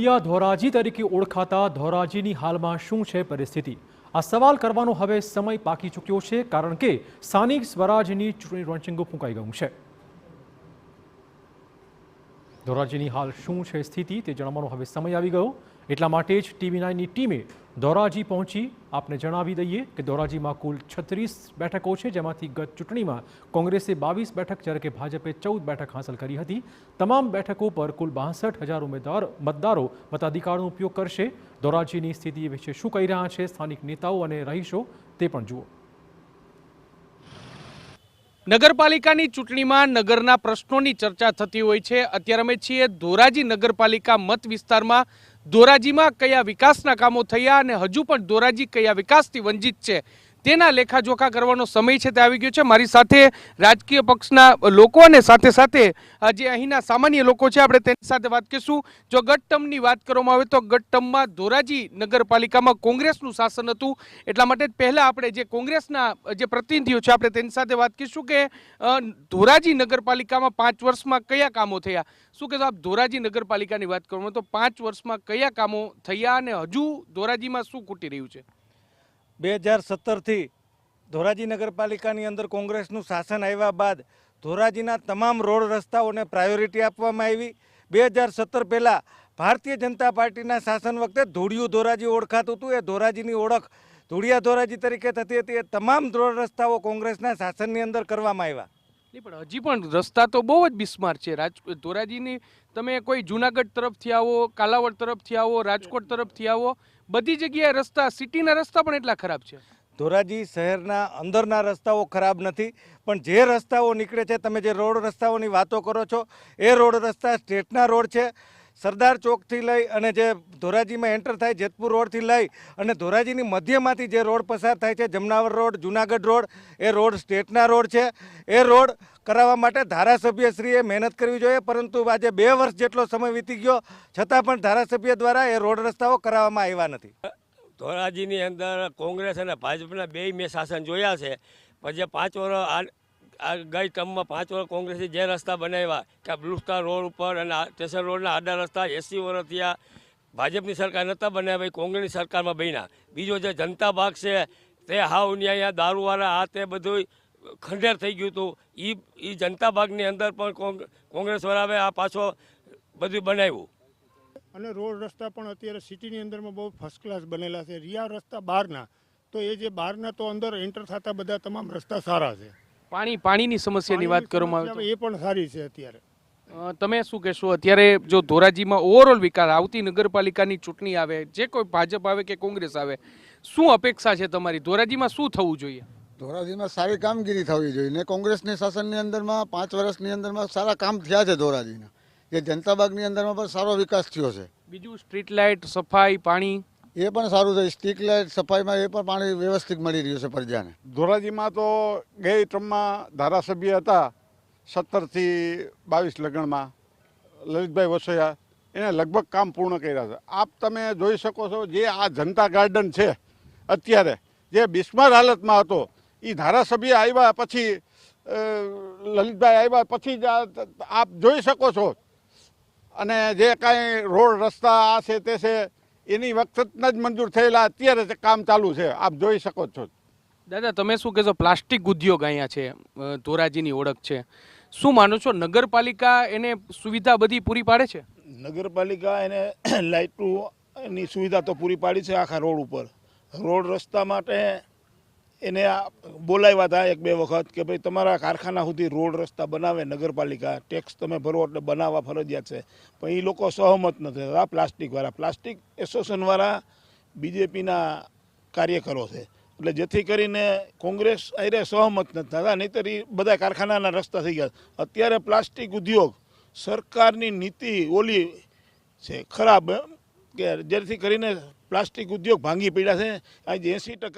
ધોળિયા ધોરાજી તરીકે ઓળખાતા ધોરાજીની હાલમાં શું છે પરિસ્થિતિ? આ સવાલ કરવાનો હવે સમય પાકી ચૂક્યો છે, કારણ કે સ્થાનિક સ્વરાજની ચૂંટણી રોંચિંગો ફૂંકાઈ ગયું છે. ધોરાજીની હાલ શું છે સ્થિતિ તે જણાવવાનો હવે સમય આવી ગયો. એટલા માટે જ TV9ની ટીમે ધોરાજી પહોંચી આપને જણાવી દઈએ કે ધોરાજીમાં કુલ 36 બેઠકો છે, જેમાંથી ગત ચૂંટણીમાં કોંગ્રેસે 22 બેઠક જ્યારે કે ભાજપે 14 બેઠક હાંસલ કરી હતી. તમામ બેઠકો પર કુલ 62,000 મતદારો મતાધિકારનો ઉપયોગ કરશે. ધોરાજીની સ્થિતિ વિશે શું કહી રહ્યા છે સ્થાનિક નેતાઓ અને રહીશો તે પણ જુઓ. નગરપાલિકાની ચૂંટણીમાં નગરના પ્રશ્નોની ચર્ચા થતી હોય છે. અત્યારે અમે છીએ ધોરાજી નગરપાલિકા મત વિસ્તારમાં. ધોરાજીમાં કયા વિકાસના કામો થયા અને હજુ પણ ધોરાજી કયા વિકાસથી વંચિત છે તેના લેખાજોખા કરવાનો સમય છે તે આવી ગયો છે. મારી સાથે રાજકીય પક્ષના લોકો અને સાથે સાથે જે અહીંના સામાન્ય લોકો છે, આપણે તેની સાથે વાત કરીશું. જો ગત ટર્મની વાત કરવામાં આવે તો ગત ટર્મમાં ધોરાજી નગરપાલિકામાં કોંગ્રેસનું શાસન હતું, એટલા માટે પહેલા આપણે જે કોંગ્રેસના જે પ્રતિનિધિઓ છે આપણે તેની સાથે વાત કરીશું કે ધોરાજી નગરપાલિકામાં 5 વર્ષમાં કયા કામો થયા. શું કહેશો આપ ધોરાજી નગરપાલિકાની વાત કરવામાં તો 5 વર્ષમાં કયા કામો થયા અને હજુ ધોરાજીમાં શું ખૂટી રહ્યું છે? 2017થી ધોરાજી નગરપાલિકાની અંદર કોંગ્રેસનું શાસન આવ્યા બાદ ધોરાજીના તમામ રોડ રસ્તાઓને પ્રાયોરિટી આપવામાં આવી. 2017 પહેલાં ભારતીય જનતા પાર્ટીના શાસન વખતે ધોળિયું ધોરાજી ઓળખાતું હતું. એ ધોરાજીની ઓળખ ધોળિયા ધોરાજી તરીકે થતી હતી. એ તમામ રોડ રસ્તાઓ કોંગ્રેસના શાસનની અંદર કરવામાં આવ્યા. નહીં, પણ હજી પણ રસ્તા તો બહુ જ બિસ્માર છે. ધોરાજીની તમે કોઈ જુનાગઢ તરફથી આવો, કાલાવડ તરફથી આવો, રાજકોટ તરફથી આવો, બધી જગ્યાએ રસ્તા, સિટીના રસ્તા પણ એટલા ખરાબ છે. ધોરાજી શહેરના અંદરના રસ્તાઓ ખરાબ નથી, પણ જે રસ્તાઓ નીકળે છે, તમે જે રોડ રસ્તાઓની વાતો કરો છો એ રોડ રસ્તા સ્ટેટના રોડ છે. સરદાર ચોકથી લઈ અને જે ધોરાજીમાં એન્ટર થાય જેતપુર રોડથી લઈ અને ધોરાજીની મધ્યમાંથી જે રોડ પસાર થાય છે, જમનાવર રોડ, જુનાગઢ રોડ, એ રોડ સ્ટેટના રોડ છે. એ રોડ કરાવવા માટે ધારાસભ્યશ્રીએ મહેનત કરવી જોઈએ, પરંતુ આજે 2 વર્ષ જેટલો સમય વીતી ગયો છતાં પણ ધારાસભ્ય દ્વારા એ રોડ રસ્તાઓ કરાવવામાં આવ્યા નથી. ધોરાજીની અંદર કોંગ્રેસ અને ભાજપના બેય મેં શાસન જોયા છે. પછી 5 વર્ષ ગઈ ટર્મમાં 5 વર્ષ કોંગ્રેસે જે રસ્તા બનાવ્યા કે બ્લુ સ્ટાર રોડ ઉપર અને સ્ટેશન રોડના આડા રસ્તા 80 વર્ષ થયા. ભાજપની સરકાર નહોતા બનાવ્યા, કોંગ્રેસની સરકારમાં બન્યા. બીજો જે જનતા બાગ છે તે હાવ અહીંયા દારૂવાળા આ તે બધું ખંડેર થઈ ગયું હતું. એ જનતા બાગની અંદર પણ કોંગ્રેસવાળાએ આ પાછો બધું બનાવ્યું. અને રોડ રસ્તા પણ અત્યારે સિટીની અંદરમાં બહુ ફર્સ્ટ ક્લાસ બનેલા છે. રિયા રસ્તા બહારના, તો એ જે બહારના તો અંદર એન્ટર થતા બધા તમામ રસ્તા સારા છે. પાણીની સમસ્યાની વાત કરવામાં આવે એ પણ સારી છે. અત્યારે તમે શું કહેશો? અત્યારે જો ધોરાજીમાં ઓવરઓલ વિકાસ, આવતી નગરપાલિકાની ચૂંટણી આવે, જે કોઈ ભાજપ આવે કે કોંગ્રેસ આવે, શું અપેક્ષા છે તમારી? ધોરાજીમાં શું થવું જોઈએ? ધોરાજીમાં સારી કામગીરી થવી જોઈએ ને કોંગ્રેસની શાસનની અંદરમાં 5 વર્ષની અંદરમાં સારા કામ થયા છે. ધોરાજીના જે જનતા બાગની અંદરમાં પણ સારો વિકાસ થયો છે. બીજું સ્ટ્રીટ લાઇટ, સફાઈ, પાણી એ પણ સારું છે. સ્ટ્રીટ લાઇટ, સફાઈમાં એ પણ પાણી વ્યવસ્થિત મળી રહ્યું છે પ્રજાને. ધોરાજીમાં તો ગઈ ટર્મમાં ધારાસભ્ય હતા 17થી 22 લગ્નમાં લલિતભાઈ વસોયા, એને લગભગ કામ પૂર્ણ કર્યા છે. આપ તમે જોઈ શકો છો જે આ જનતા ગાર્ડન છે અત્યારે જે બિસ્માર હાલતમાં હતો, એ ધારાસભ્ય આવ્યા પછી લલિતભાઈ આવ્યા પછી જ આપ જોઈ શકો છો. અને જે કાંઈ રોડ રસ્તા આ છે તે છે એની વખતના જ મંજૂર થયેલા, અત્યારે કામ ચાલુ છે, આપ જોઈ શકો છો. દાદા, તમે શું કહેશો? પ્લાસ્ટિક ઉદ્યોગ અહીંયા છે, ધોરાજીની ઓળખ છે, શું માનો છો? નગરપાલિકા એને સુવિધા બધી પૂરી પાડે છે? નગરપાલિકા એને લાઇટની સુવિધા તો પૂરી પાડી છે આખા રોડ ઉપર. રોડ રસ્તા માટે એને બોલાવ્યા હતા 1-2 વખત કે ભાઈ તમારા કારખાના સુધી રોડ રસ્તા બનાવે નગરપાલિકા, ટેક્સ તમે ભરો એટલે બનાવવા ફરજિયાત છે. પણ એ લોકો સહમત નથી થતા. પ્લાસ્ટિકવાળા, પ્લાસ્ટિક એસોસિએશનવાળા બીજેપીના કાર્યકરો છે, એટલે જેથી કરીને કોંગ્રેસ આરે સહમત નથી થતા. નહીંતર એ બધા કારખાનાના રસ્તા થઈ ગયા. અત્યારે પ્લાસ્ટિક ઉદ્યોગ સરકારની નીતિ ઓલી છે ખરાબ, કે જેથી કરીને પ્લાસ્ટિક ઉદ્યોગ ભાંગી પડ્યા છે. આજે 80%